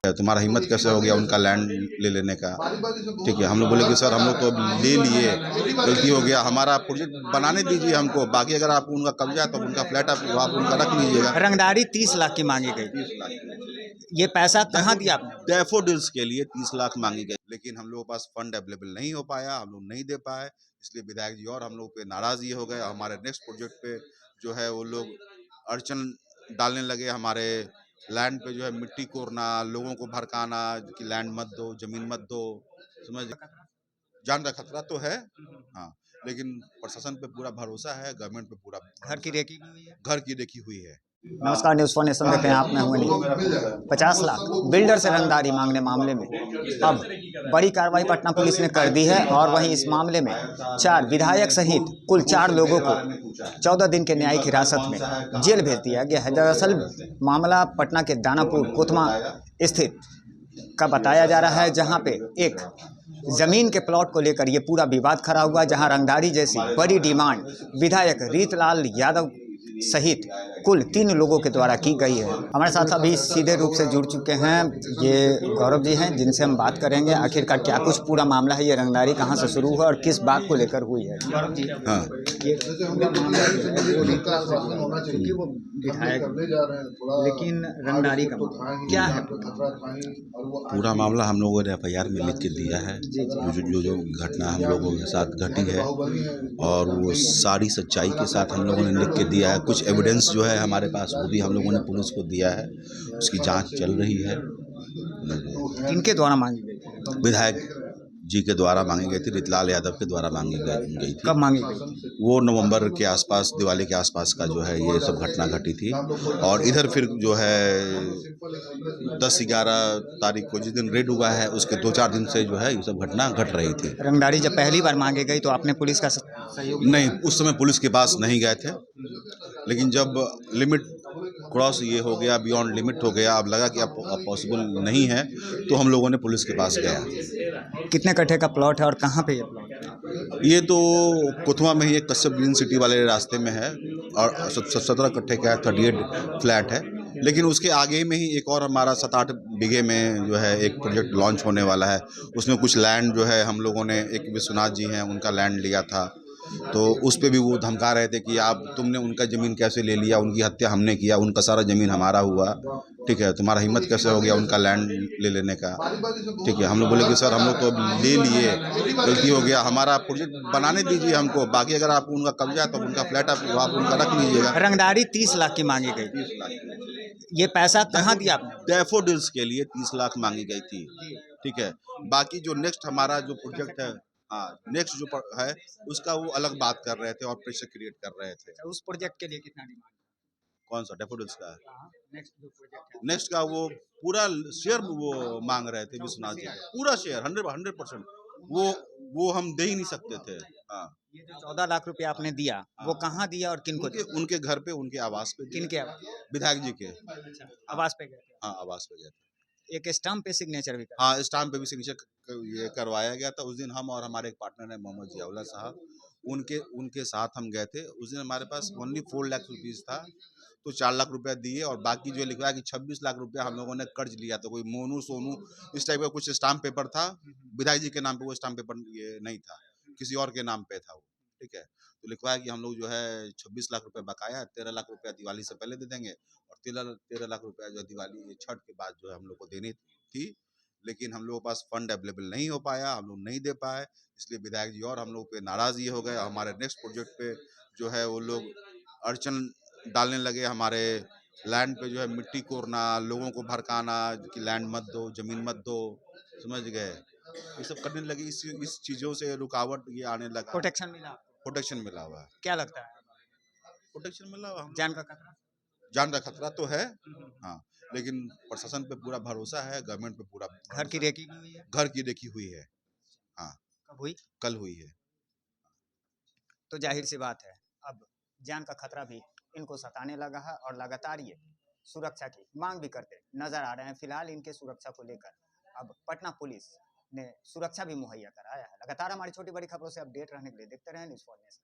तुम्हारा हिम्मत कैसे हो गया उनका लैंड ले लेने का। ठीक है, हम लोग बोले कि सर हम लोग तो ले लिए, गलती हो गया, हमारा प्रोजेक्ट बनाने दीजिए हमको, बाकी अगर आप उनका कब्जा है तो उनका फ्लैट आप उनका रख लीजिएगा। रंगदारी 30 लाख की मांगी गई। 30 लाख ये पैसा कहाँ दिया आपने? डैफोडिल्स के लिए 30 लाख मांगी गई, लेकिन हम लोगों के पास फंड अवेलेबल नहीं हो पाया, हम लोग नहीं दे पाए, इसलिए विधायक जी और हम लोग पे नाराज ये हो गए। हमारे नेक्स्ट प्रोजेक्ट पे जो है वो लोग अड़चन डालने लगे, हमारे लैंड पे जो है मिट्टी कोरना, लोगों को भड़काना कि लैंड मत दो, जमीन मत दो, समझ। जान का खतरा तो है, हाँ, लेकिन प्रशासन पे पूरा भरोसा है, गवर्नमेंट पे पूरा घर की रेकी हुई है। घर की देखी हुई है। नमस्कार, न्यूज़ फॉर नेशन देख रहे हैं आप, मैं हूं अनिल। 50 लाख बिल्डर से रंगदारी मांगने मामले में अब बड़ी कार्रवाई पटना पुलिस ने कर दी है और वहीं इस मामले में 4 विधायक सहित कुल 4 लोगों को 14 दिन के न्यायिक हिरासत में जेल भेज दिया गया है। दरअसल मामला पटना के दानापुर कोतमा स्थित का बताया जा रहा है, जहां पे एक जमीन के प्लॉट को लेकर ये पूरा विवाद खड़ा हुआ, जहां रंगदारी जैसी बड़ी डिमांड विधायक रीतलाल यादव सहित कुल 3 लोगों के द्वारा की गई है। हमारे साथ अभी सीधे रूप से जुड़ चुके हैं ये गौरव जी हैं, जिनसे हम बात करेंगे आखिरकार क्या कुछ पूरा मामला है, ये रंगदारी कहां से शुरू हुआ और किस बात को लेकर हुई है। गौरव जी, हाँ, ये पूरा मामला विधायक, लेकिन रंगदारी का क्या है? पूरा मामला हम लोगों ने FIR में लिख के दिया है, जो घटना हम लोगों के साथ घटी है और वो सारी सच्चाई के साथ हम लोगों ने लिख के दिया है। कुछ एविडेंस जो है हमारे पास वो भी हम लोगों ने पुलिस को दिया है, उसकी जांच चल रही है। किनके द्वारा मांगी गई? विधायक जी के द्वारा मांगी गई थी, रीतलाल यादव के द्वारा मांगी गई थी। कब मांगी गई? वो नवंबर के आसपास, दिवाली के आसपास का जो है ये सब घटना घटी थी। और इधर फिर जो है 10-11 तारीख को जिस दिन रेड हुआ है उसके 2-4 दिन से जो है ये सब घटना घट रही थी। रंगदारी जब पहली बार मांगी गई तो आपने पुलिस का सहयोग नहीं, उस समय पुलिस के पास नहीं गए थे, लेकिन जब लिमिट क्रॉस ये हो गया, बियॉन्ड लिमिट हो गया, अब लगा कि अब पॉसिबल नहीं है, तो हम लोगों ने पुलिस के पास गया। कितने कट्ठे का प्लॉट है और कहाँ पे ये प्लॉट है? ये तो कोतवा में ही एक कश्यप ग्रीन सिटी वाले रास्ते में है और 17 कट्ठे का 38 फ्लैट है, लेकिन उसके आगे में ही एक और हमारा 7-8 बीघे में जो है एक प्रोजेक्ट लॉन्च होने वाला है। उसमें कुछ लैंड जो है हम लोगों ने, एक विश्वनाथ जी हैं उनका लैंड लिया था, तो उस पे भी वो धमका रहे थे कि आप तुमने उनका ज़मीन कैसे ले लिया, उनकी हत्या हमने किया, उनका सारा ज़मीन हमारा हुआ। ठीक है, तुम्हारा हिम्मत कैसे हो गया उनका लैंड ले लेने का। ठीक है, हम लोग बोले कि सर हम लोग तो ले लिए, गलती हो गया, हमारा प्रोजेक्ट बनाने दीजिए हमको, बाकी अगर आप उनका कब्जा है तो उनका फ्लैट आप उनका रख लीजिएगा। रंगदारी 30 लाख की मांगी गई। 30 लाख ये पैसा कहाँ दिया आपने? डैफोडिल्स के लिए 30 लाख मांगी गई थी। ठीक है, बाकी जो नेक्स्ट हमारा जो प्रोजेक्ट है, हाँ, नेक्स्ट जो है उसका वो अलग बात कर रहे थे और प्रेशर क्रिएट कर रहे थे। उस प्रोजेक्ट के लिए कितना डिमांड? कौन सा डैफोडिल्स का? नेक्स्ट जो प्रोजेक्ट है, नेक्स्ट का वो पूरा शेयर वो मांग रहे थे विश्वनाथ जी, पूरा शेयर 100%। वो हम दे ही नहीं सकते थे। हाँ, ये जो 14 लाख रुपए आपने दिया, वो कहाँ दिया और किनको दिया? उनके घर पे, उनके आवास पे। किनके आवास? विधायक जी के। आवास पे गए थे? हाँ, आवास पे गए थे। एक स्टाम्प पे सिग्नेचर भी करा? हाँ, स्टाम्प पे भी सिग्नेचर ये करवाया गया था। उस दिन हम और हमारे एक पार्टनर है मोहम्मद जियाउल्लाह साहब, उनके साथ हम गए थे। उस दिन हमारे पास ओनली 4 लाख रुपीज़ था, तो 4 लाख रुपया दिए और बाकी जो लिखवाया कि 26 लाख रुपया हम लोगों ने कर्ज लिया था, कोई मोनू सोनू इस टाइप का कुछ स्टाम्प पेपर था। विधायक जी के नाम पे वो स्टाम्प पेपर ये नहीं था, किसी और के नाम पे था वो। ठीक है, तो लिखवाया कि हम लोग जो है 26 लाख रुपये बकाया, 13 लाख रुपया दिवाली से पहले दे देंगे और 13 लाख रुपया जो दिवाली छठ के बाद जो है हम लोग को देनी थी, लेकिन हम लोगों के पास फंड अवेलेबल नहीं हो पाया, हम लोग नहीं दे पाए, इसलिए विधायक जी और हम लोग पे नाराज़ ये हो गए। हमारे नेक्स्ट प्रोजेक्ट पे जो है वो लोग अड़चन डालने लगे, हमारे लैंड पे जो है मिट्टी कोरना, लोगों को भड़काना कि लैंड मत दो, ज़मीन मत दो, समझ गए, ये सब करने लगे। इस चीज़ों से रुकावट ये आने लगा। प्रोटेक्शन मिला? प्रोटेक्शन मिला हुआ है। क्या लगता है? प्रोटेक्शन मिला हुआ, जान का खतरा? जान का खतरा तो है, हाँ, लेकिन प्रशासन पे पूरा भरोसा है, गवर्नमेंट पे पूरा घर की रेकी हुई है? घर की देखी हुई है। हाँ, कब हुई? कल हुई है। तो जाहिर सी बात है, अब जान का खतरा भी इनको सताने लगा है और लगातार ये सुरक्षा की मांग भी करते नजर आ रहे हैं। फिलहाल इनके सुरक्षा को लेकर अब पटना पुलिस ने सुरक्षा भी मुहैया कराया है। लगातार हमारी छोटी बड़ी खबरों से अपडेट रहने के लिए देखते रहें न्यूज़ फॉर नेशन।